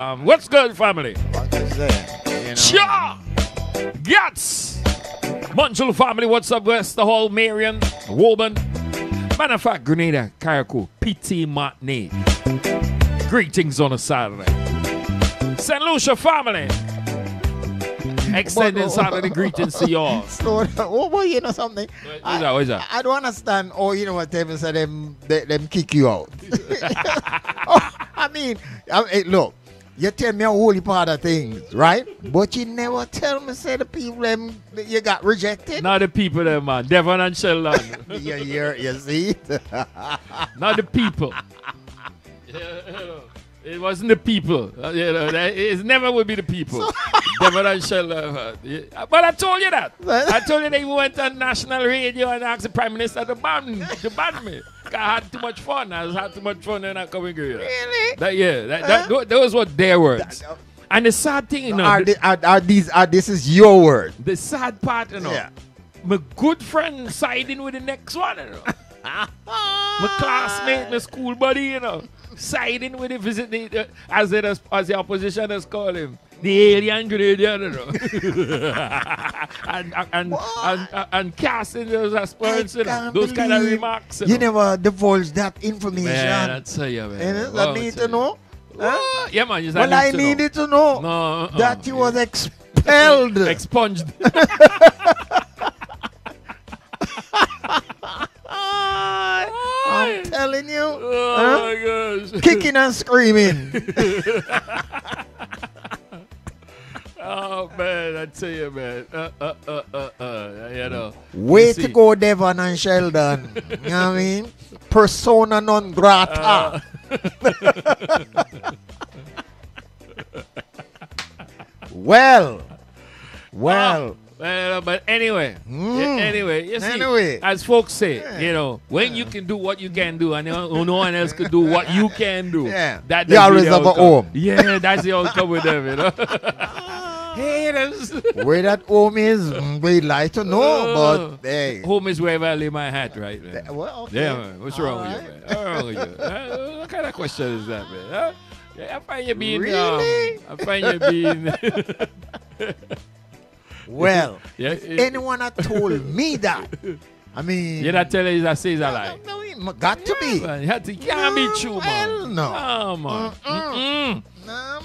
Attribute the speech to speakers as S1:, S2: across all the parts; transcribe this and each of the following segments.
S1: What's good, family?
S2: What is that?
S1: Cha! Gats! Munchel family, what's up, West? The whole Marion, Woburn. Matter of fact, Grenada, Carriacou, PT Martini. Greetings on a Saturday. St. Lucia family. Extending Saturday greetings to y'all.
S2: So, well, you know something?
S1: What's that?
S2: I don't understand. Oh, you know what they say, them kick you out. Oh, I mean, look, you tell me a whole part of things, right? But you never tell me, say the people them you got rejected.
S1: Not the people there, man. Devon and Sheldon.
S2: You see?
S1: Not the people. It wasn't the people. It never would be the people. Devon and Sheldon. But I told you that. I told you they went on national radio and asked the Prime Minister to ban me. I had too much fun. I had too much fun and I coming here.
S2: Really?
S1: Those were their words. And the sad thing, you know,
S2: this is your word.
S1: the sad part, you know, my good friend siding with the next one, you know. My classmate, my school buddy, you know, siding with the as the opposition has called him, the alien Grenadian, you know. and casting those aspirants, you know, those kind of remarks.
S2: You never divulged that information.
S1: Man, I tell you, man.
S2: I need to know. Huh?
S1: Yeah, man.
S2: Well, I needed to know that he was expelled.
S1: Expunged.
S2: I'm telling you.
S1: Oh, my gosh.
S2: Kicking and screaming.
S1: Oh, man. I tell you, man. You know.
S2: Way to go, Devon and Sheldon. You know what I mean? Persona non grata. Well.
S1: But anyway, you see, as folks say, you know, when you can do what you can do and no one else can do what you can do, that's
S2: you always have a home.
S1: Yeah, that's the outcome with them, you know.
S2: Where that home is, we'd like to know, but hey.
S1: Home is wherever I lay my hat, right? Man?
S2: Well, okay.
S1: Yeah, man. What's wrong with you, man? What's wrong with you? What kind of question is that, man? Huh? Yeah, I find you being...
S2: Really?
S1: I find you being...
S2: Well, if anyone had told me that, I mean...
S1: You're not telling us that says a lie.
S2: No, got to be.
S1: Man, it can't be true, man.
S2: Hell no.
S1: No, man.
S2: No,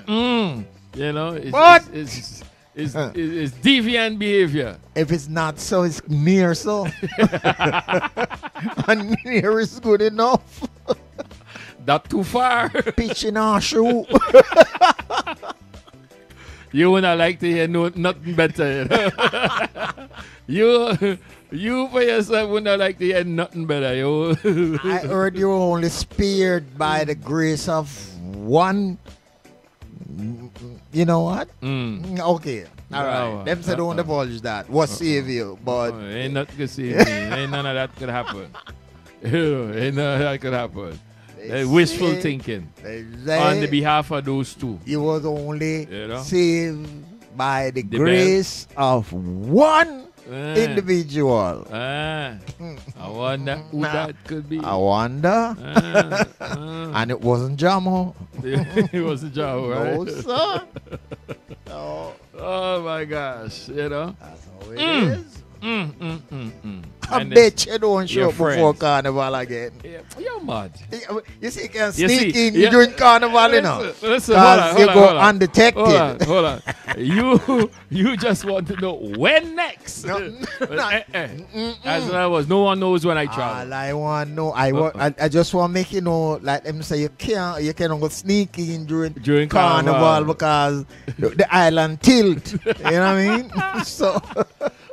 S2: man.
S1: You know,
S2: What?
S1: It's deviant behavior.
S2: If it's not so, it's near so. And near is good enough.
S1: Not too far.
S2: Pitch in our shoe.
S1: You would not like to hear nothing better. You know? You for yourself would not like to hear nothing better.
S2: I heard you were only spared by the grace of one. You know what? Okay. All right. Them say don't divulge that. What save you? But
S1: ain't nothing to save me. Ain't none of that could happen. Ain't none of that could happen. Wishful thinking on the behalf of those two.
S2: You was only saved by the grace of one individual.
S1: I wonder who that could be.
S2: I wonder. And it wasn't Jamo.
S1: It wasn't Jamo, right?
S2: No, sir. No.
S1: Oh, my gosh. You know?
S2: That's how it is. I
S1: And
S2: bet you don't show
S1: your
S2: up before
S1: friends.
S2: Carnival again.
S1: Yeah, you're mad.
S2: You see, you can
S1: You
S2: sneak
S1: see,
S2: in
S1: yeah.
S2: during Carnival, you know.
S1: Listen,
S2: Because you go undetected.
S1: Hold on. You just want to know when next. That's what I was. No one knows when I travel.
S2: All I want to know, I just want to make you know, like them say, you can't go sneak in during Carnival because the island tilt. You know what I mean? So,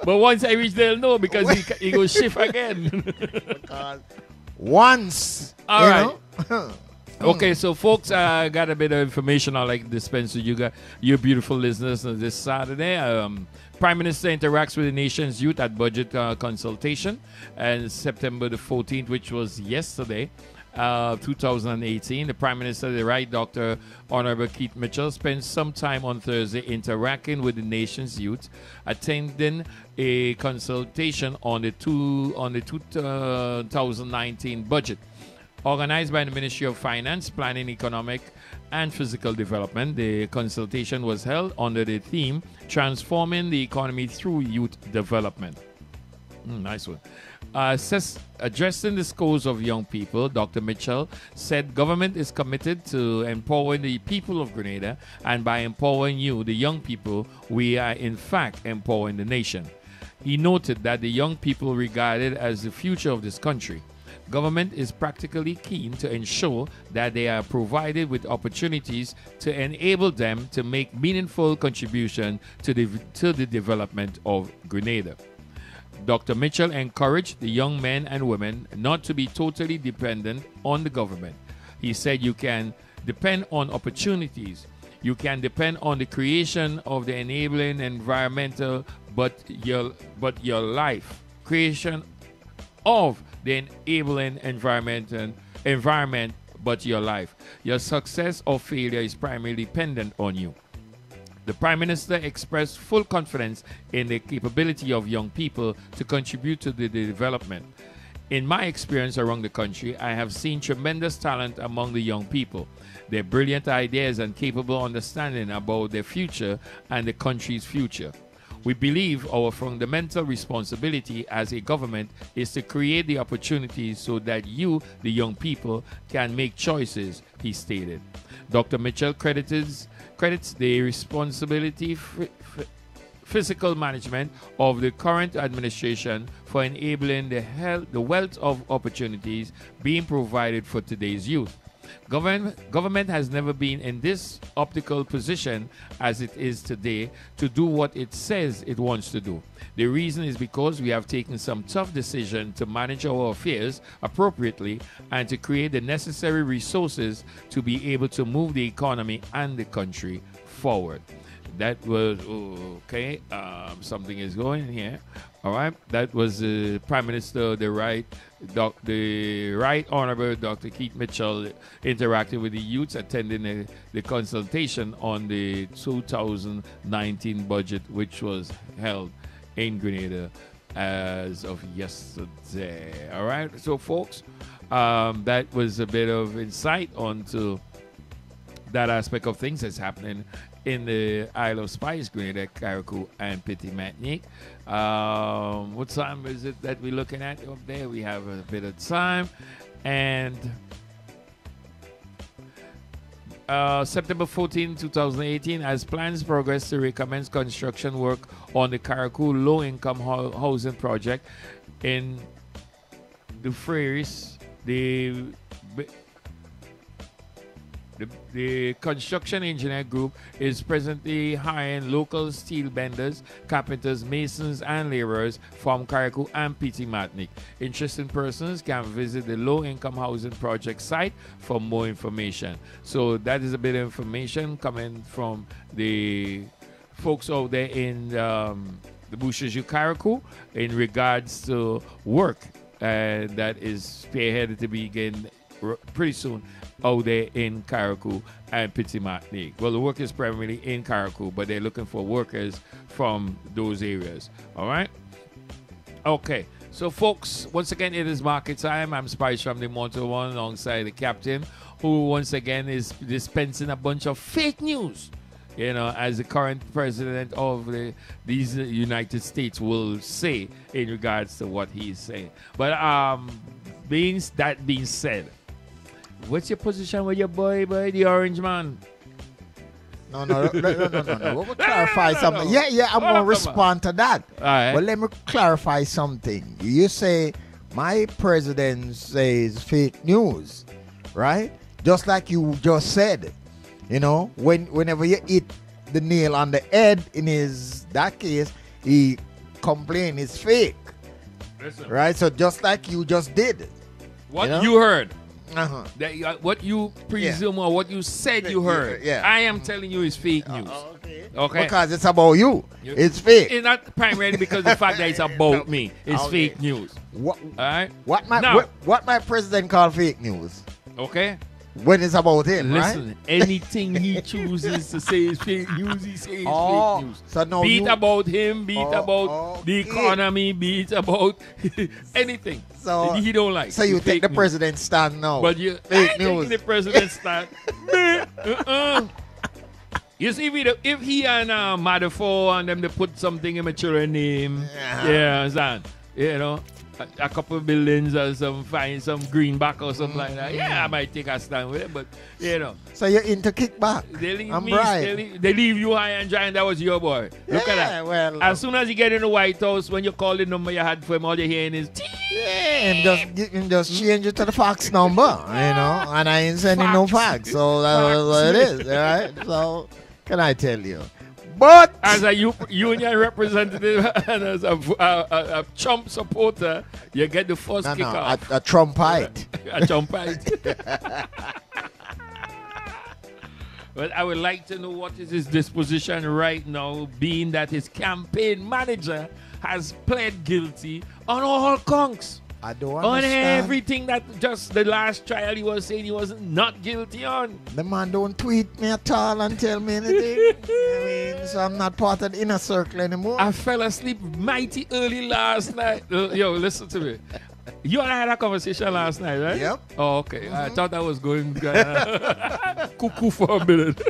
S1: but once I reach, they'll know because he goes shift again.
S2: because once,
S1: all right.
S2: know?
S1: Okay, so folks, I got a bit of information I'd like to dispense with you guys, your beautiful listeners, this Saturday. Prime Minister interacts with the nation's youth at budget consultation, and September the 14th, which was yesterday, 2018. The Prime Minister, the Right Dr. Honorable Keith Mitchell, spent some time on Thursday interacting with the nation's youth, attending a consultation on the 2019 budget. Organized by the Ministry of Finance, Planning, Economic and Physical Development, the consultation was held under the theme Transforming the Economy Through Youth Development. Nice one. Addressing the scores of young people, Dr. Mitchell said government is committed to empowering the people of Grenada, and by empowering you, the young people, we are in fact empowering the nation. He noted that the young people regarded as the future of this country. Government is practically keen to ensure that they are provided with opportunities to enable them to make meaningful contribution to the development of Grenada. Dr. Mitchell encouraged the young men and women not to be totally dependent on the government. He said you can depend on opportunities. You can depend on the creation of the enabling environmental, but your life. Creation of the enabling environment, but your life. Your success or failure is primarily dependent on you. The Prime Minister expressed full confidence in the capability of young people to contribute to the development. In my experience around the country, I have seen tremendous talent among the young people. Their brilliant ideas and capable understanding about their future and the country's future. We believe our fundamental responsibility as a government is to create the opportunities so that you, the young people, can make choices, he stated. Dr. Mitchell credits the responsibility fiscal management of the current administration for enabling the wealth of opportunities being provided for today's youth. Government has never been in this optical position as it is today to do what it says it wants to do. The reason is because we have taken some tough decisions to manage our affairs appropriately and to create the necessary resources to be able to move the economy and the country forward. That was okay. Something is going here. All right. That was the Prime Minister, the Right Honorable Dr. Keith Mitchell, interacting with the youths, attending the consultation on the 2019 budget, which was held in Grenada as of yesterday. All right. So, folks, that was a bit of insight onto that aspect of things that's happening in the Isle of Spice, Grenada, Carriacou, and Petit Martinique. What time is it that we're looking at up there? We have a bit of time. And September 14, 2018, as plans progress to recommence construction work on the Carriacou low-income housing project in the Frères, the construction engineer group is presently hiring local steel benders, carpenters, masons, and laborers from Carriacou and Petit Martinique. Interested persons can visit the low-income housing project site for more information. So that is a bit of information coming from the folks out there in the Bushes du Carriacou in regards to work that is spearheaded to begin pretty soon out there in Carriacou and Petit Martinique. Well, the work is primarily in Carriacou, but they're looking for workers from those areas. All right? Okay. So, folks, once again, it is market time. I'm Spice from the Motor One alongside the captain, who once again is dispensing a bunch of fake news, you know, as the current president of these United States will say in regards to what he's saying. But being said, what's your position with your boy, the orange man?
S2: No. We'll clarify something. Yeah, I'm going to respond to that.
S1: All right.
S2: But let me clarify something. You say my president says fake news, right? Just like you just said. You know, whenever you hit the nail on the head in that case, he complained it's fake.
S1: Listen.
S2: Right? So just like you just did.
S1: What you heard.
S2: Uh-huh.
S1: That, what you presume or what you said you heard.
S2: Yeah.
S1: I am telling you is fake news. Okay.
S2: Because it's about you. It's fake.
S1: It's not primarily because of the fact that it's about me. It's fake news.
S2: What?
S1: All right.
S2: What my president called fake news?
S1: Okay.
S2: when it's about him,
S1: Listen,
S2: right?
S1: anything he chooses to say is fake news, he says fake news.
S2: So now
S1: Be it about him, be it about the
S2: okay.
S1: economy, be it about anything.
S2: So
S1: he don't like.
S2: So you
S1: It's
S2: take
S1: fake
S2: the
S1: news.
S2: president's stand now.
S1: But you
S2: fake
S1: I taking
S2: news.
S1: the president's stand. You see, if he and Madafo and them they put something in my children's name, yeah, understand? You know, a couple of buildings or some greenback or something like that. Yeah, I might take a stand with it, but you know.
S2: So you're into kickback.
S1: They leave
S2: I'm
S1: me,
S2: right.
S1: they leave you high and dry, and that was your boy. Look at that.
S2: Well,
S1: As soon as you get in the White House, when you call the number you had for him, all you're hearing is
S2: him just change it to the fax number, you know, and I ain't sending no fax, so that's what it is, all right? So, can I tell you? But
S1: as a union representative and as a Trump supporter, you get the first kick off.
S2: a Trumpite.
S1: A Trumpite. But I would like to know what is his disposition right now, being that his campaign manager has pled guilty on all counts.
S2: I don't
S1: On
S2: understand.
S1: everything that just the last trial he was saying he was not guilty on.
S2: The man don't tweet me at all and tell me anything. I mean, so I'm not part of the inner circle anymore.
S1: I fell asleep mighty early last night. Yo, listen to me. You and I had a conversation last night, right?
S2: Yep.
S1: Oh, okay. I thought I was going cuckoo for a minute.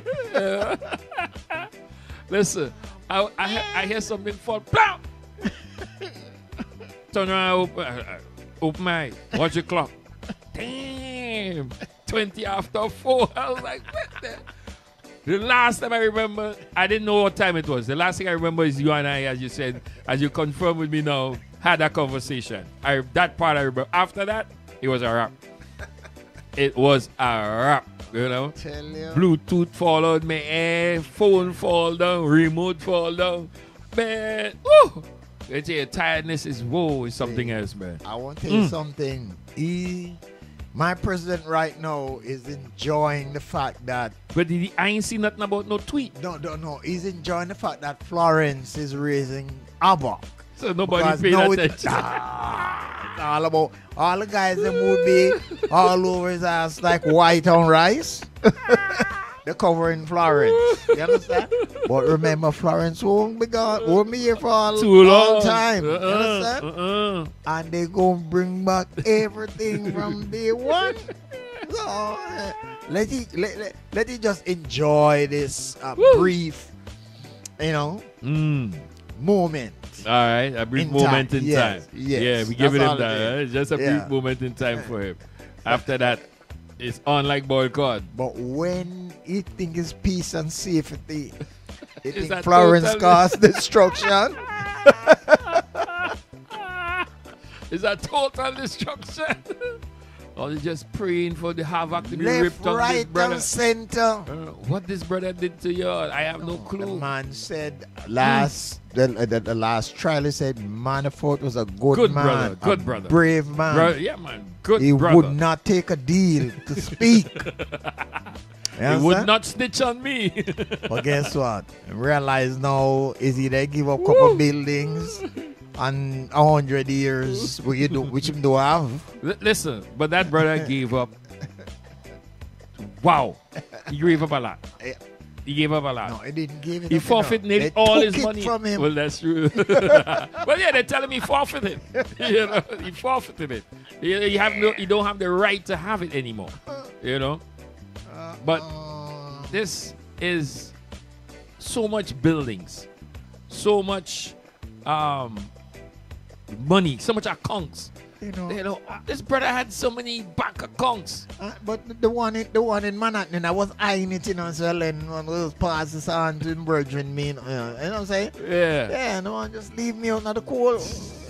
S1: Listen, I hear something fall. Plow! Turn around, open my eye. Watch your clock. Damn. 20 after 4. I was like, what the last time I remember, I didn't know what time it was. The last thing I remember is you and I, as you said, as you confirmed with me now, had that conversation. That part I remember. After that, it was a wrap. It was a wrap, you know.
S2: Tell you.
S1: Bluetooth fall out, my phone fall down, remote fall down. Man, woo! It's your tiredness is something else, man.
S2: I want to tell you something. My president right now is enjoying the fact that
S1: But I ain't seen nothing about no tweet.
S2: no. He's enjoying the fact that Florence is raising havoc.
S1: So nobody
S2: Because
S1: paid
S2: now
S1: attention.
S2: it's all about all the guys that would be all over his ass like white on rice. They're covering Florence. You understand? But remember, Florence won't be here for
S1: Too
S2: all
S1: long.
S2: time. You understand? And they gonna bring back everything from day one. So let it just enjoy this brief, moment.
S1: All right, a brief
S2: In
S1: moment
S2: time.
S1: in
S2: Yes,
S1: time.
S2: yes.
S1: Yeah, we give it
S2: That's
S1: him
S2: all
S1: that.
S2: it
S1: Right?
S2: is.
S1: Just a brief moment in time for him. After that, it's on like boiled corn.
S2: But when he think it's peace and safety, he
S1: Is
S2: think
S1: that
S2: Florence
S1: totally-
S2: caused destruction.
S1: It's a total destruction. Or they just praying for the havoc to be
S2: Left,
S1: ripped on this
S2: right,
S1: brother.
S2: and center.
S1: What this brother did to you, I have no
S2: The
S1: clue.
S2: man said the last trial, he said Manafort was a good
S1: Good
S2: man,
S1: brother, good
S2: a
S1: brother.
S2: brave man.
S1: Yeah, man. Good
S2: He
S1: brother.
S2: would not take a deal to speak.
S1: He would not snitch on me.
S2: But guess what? Realize now is he they give up a couple buildings and 100 years which him do have.
S1: Listen, but that brother gave up. Wow. He gave up a lot. He gave up a lot.
S2: No, he didn't give it
S1: He
S2: up,
S1: forfeited
S2: They
S1: all
S2: took
S1: his
S2: it
S1: money.
S2: from him.
S1: Well, that's true. Well, yeah, they're telling me he forfeited. He forfeited it. He don't have the right to have it anymore. But this is so much buildings, so much money, so much accounts. This brother had so many bank accounts.
S2: But the one in Manhattan, I was eyeing it, so then one of those passes on to him, brethren, me, you know what I'm saying?
S1: Yeah.
S2: No one just leave me out of the cold.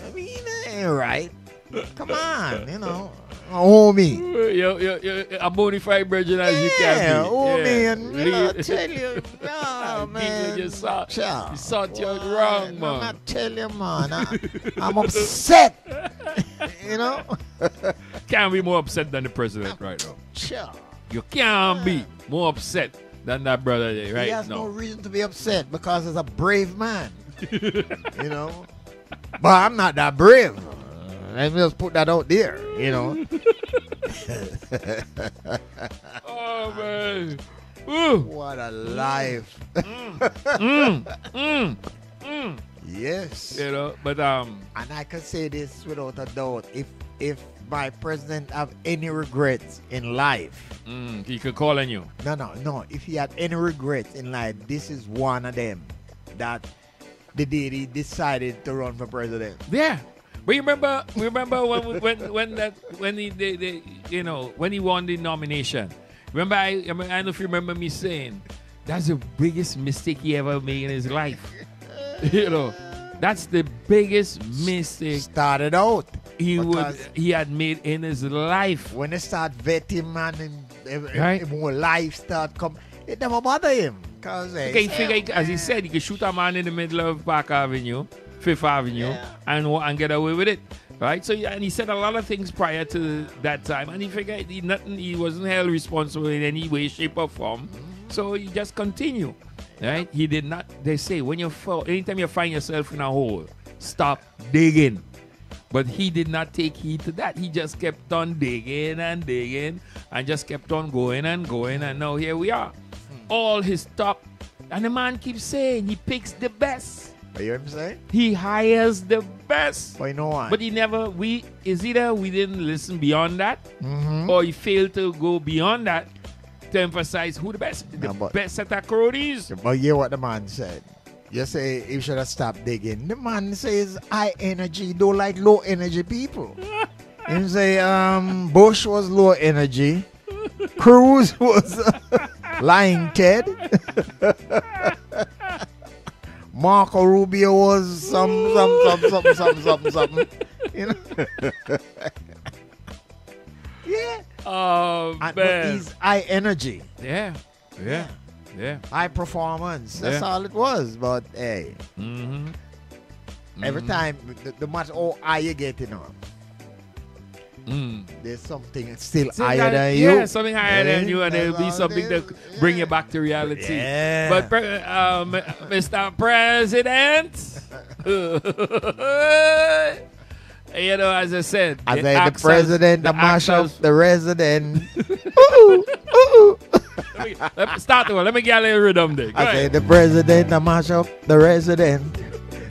S2: I mean, ain't right. Come on, homie.
S1: You're a bona fide virgin as you can be.
S2: Homie, and I tell you, no, man.
S1: You sort you out wrong, man.
S2: I tell you, man, I'm upset.
S1: Can't be more upset than the president right now.
S2: Sure.
S1: You can't be more upset than that brother there right
S2: He has no reason to be upset because he's a brave man. But I'm not that brave. Let me just put that out there,
S1: Oh, man. Ooh.
S2: What a life. Yes.
S1: You know, but
S2: And I can say this without a doubt. If my president have any regrets in life,
S1: he could call on you.
S2: no. If he had any regrets in life, this is one of them. That the day he decided to run for president.
S1: Yeah. But you remember when he won the nomination. Remember, I don't know if you remember me saying that's the biggest mistake he ever made in his life. You know, that's the biggest mistake
S2: Started out.
S1: he had made in his life.
S2: When they start vetting, man, and
S1: Right.
S2: more life start come, it never bother him. Cause
S1: Okay, figure, as he said, he could shoot a man in the middle of Park Avenue, Fifth Avenue, and get away with it. Right? So, and he said a lot of things prior to that time, and he figured he wasn't held responsible in any way, shape, or form. So he just continued. Right? He did not. They say anytime you find yourself in a hole, stop digging. But he did not take heed to that. He just kept on digging and digging, and just kept on going and going, and now here we are. All his top, and the man keeps saying he picks the best.
S2: You hear what I'm saying?
S1: He hires the best.
S2: But you know what?
S1: But either we didn't listen beyond that, or he failed to go beyond that to emphasize who the best, best set of cronies.
S2: But hear what the man said. You say you should have stopped digging. The man says high energy don't like low energy people. He say Bush was low energy. Cruz was lying Ted. Marco Rubio was something. You know? Yeah.
S1: Oh,
S2: But
S1: man.
S2: he's high energy.
S1: Yeah.
S2: High performance. That's all it was. But hey, every time, no matter how high you getting on, there's something still higher than you.
S1: Yeah, something higher than you, and there'll be something to bring you back to reality.
S2: Yeah.
S1: But Mr. President, you know, as I said,
S2: I
S1: the
S2: say the
S1: accents-
S2: president, the
S1: the
S2: marshal,
S1: actors-
S2: the resident. Ooh, ooh.
S1: Let me start the one. Let me get a little rhythm there. Go
S2: I say
S1: ahead.
S2: the president, the marshal, the resident.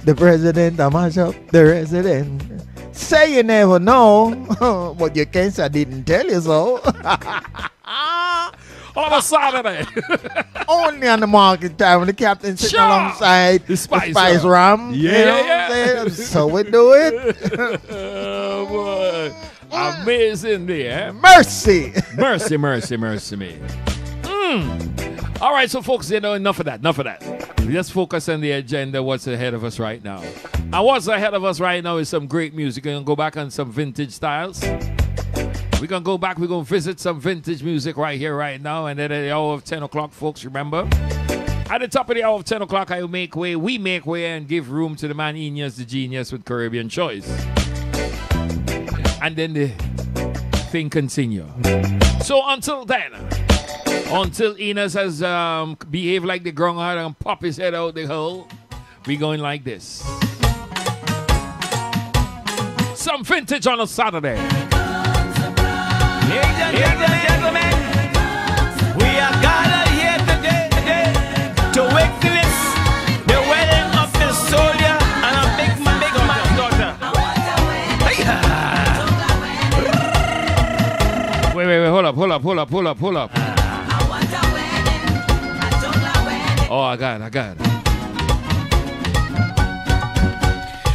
S2: The president, the marshal, the resident. Say you never know, but your cancer didn't tell you so.
S1: All of a Saturday.
S2: Only on the market time when the captain sitting
S1: Sure.
S2: alongside
S1: The Spice
S2: ram.
S1: Yeah,
S2: you know what
S1: yeah.
S2: I'm saying? So we do it.
S1: Oh, boy. Amazing there. Eh?
S2: Mercy.
S1: Mercy me. All right, so folks, you know, enough of that. Let's focus on the agenda, what's ahead of us right now. And what's ahead of us right now is some great music. We're going to go back on some vintage styles. We're going to go back, we're going to visit some vintage music right here, right now. And then at the hour of 10 o'clock, folks, remember, at the top of the hour of 10 o'clock, we make way and give room to the man Ineas, the genius with Caribbean Choice. And then the thing continue. So until then, until Ineas has behaved like the groundhog and pop his head out the hole, we going like this. Some vintage on a Saturday.
S3: Ladies and gentlemen, we are gathered here today to witness the wedding of the soldier and a big man's daughter.
S1: Wait, hold up. Oh, I got it.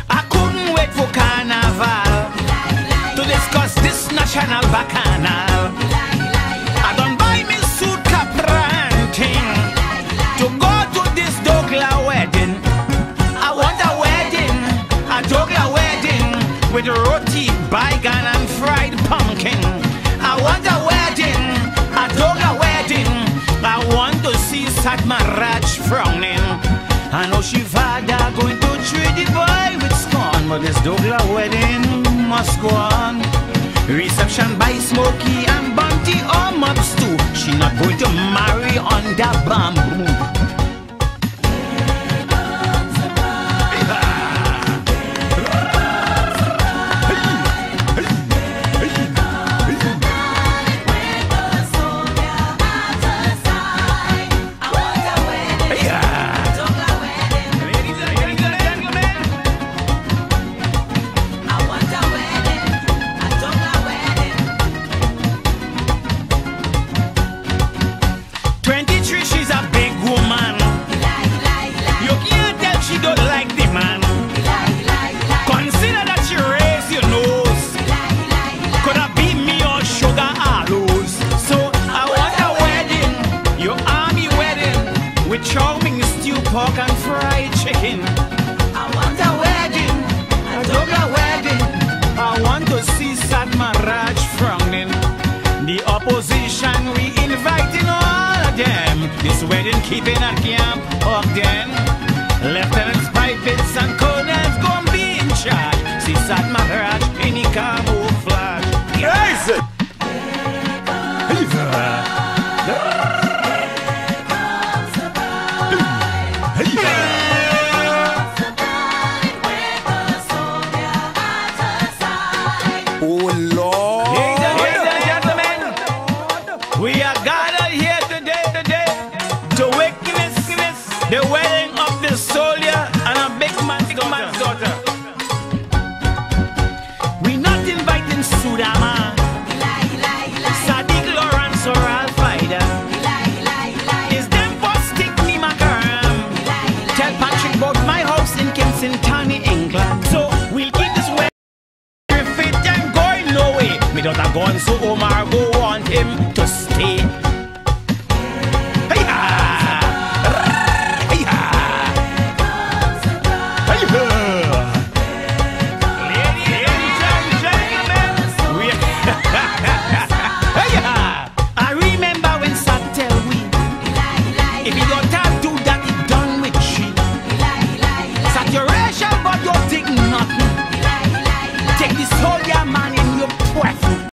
S3: I couldn't wait for carnival to discuss this national bacchanal. I don't buy me suit, capra and ting to go to this Douglas wedding. I want a wedding, a Douglas wedding with roti, bacon and fried pumpkin. I want a wedding, a Douglas wedding. I want to see Satma Raj frowning. I know she father going to treat the boy with scorn, but this Douglas wedding must go on. Reception by Smokey and Bunty or Mubs too. She not going to marry under bamboo. This wedding keeping at camp again.